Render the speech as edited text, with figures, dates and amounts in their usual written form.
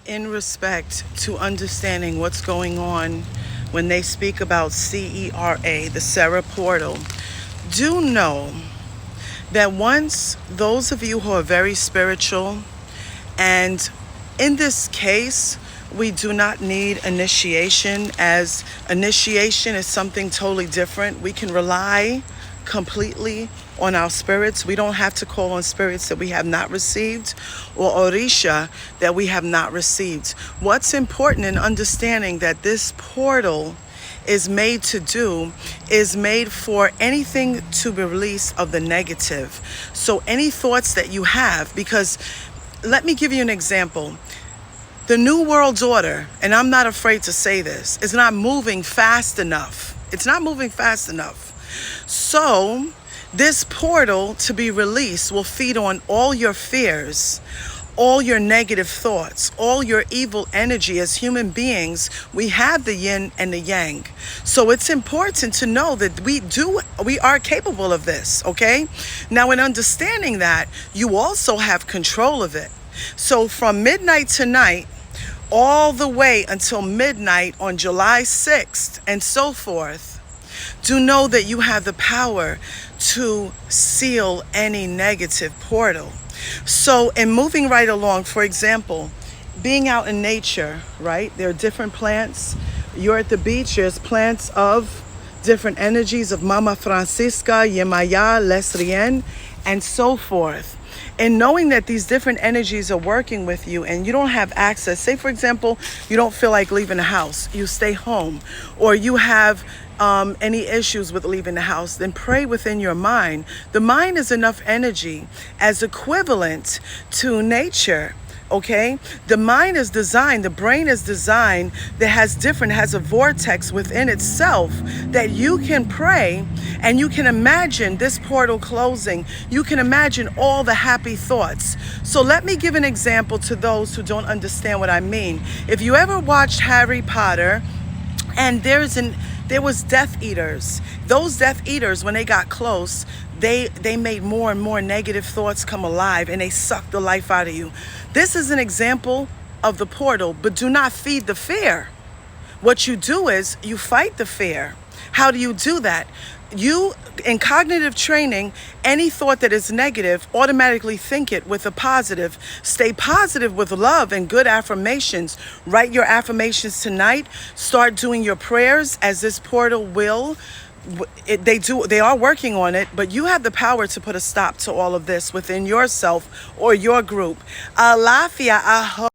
in respect to understanding what's going on when they speak about CERA, the Sarah portal, do know that once those of you who are very spiritual, and in this case, we do not need initiation, as initiation is something totally different. We can rely completely on our spirits. We don't have to call on spirits that we have not received, or orisha that we have not received. What's important in understanding that this portal is made to do is made for anything to be released of the negative. So any thoughts that you have, because let me give you an example. The New World Order, and I'm not afraid to say this, is not moving fast enough. It's not moving fast enough. So this portal to be released will feed on all your fears, all your negative thoughts, all your evil energy. As human beings, we have the yin and the yang. So it's important to know that we are capable of this, okay? Now, in understanding that, you also have control of it. So from midnight tonight, all the way until midnight on July 6th and so forth, do know that you have the power to seal any negative portal. So in moving right along, for example, being out in nature, right? There are different plants. You're at the beach, there's plants of different energies of Mama Francisca, Yemaya, Lesrien, and so forth. And knowing that these different energies are working with you and you don't have access, say for example, you don't feel like leaving the house, you stay home, or you have any issues with leaving the house, then pray within your mind. The mind is enough energy as equivalent to nature. Okay, the mind is designed, the brain is designed that has a vortex within itself that you can pray and you can imagine this portal closing. You can imagine all the happy thoughts. So let me give an example to those who don't understand what I mean. If you ever watched Harry Potter, and there was Death Eaters. Those Death Eaters, when they got close, they made more and more negative thoughts come alive, and they sucked the life out of you. This is an example of the portal, but do not feed the fear. What you do is you fight the fear. How do you do that? You, in cognitive training, any thought that is negative, automatically think it with a positive. Stay positive with love and good affirmations. Write your affirmations tonight. Start doing your prayers, as this portal will. They are working on it, but you have the power to put a stop to all of this within yourself or your group. Alafia,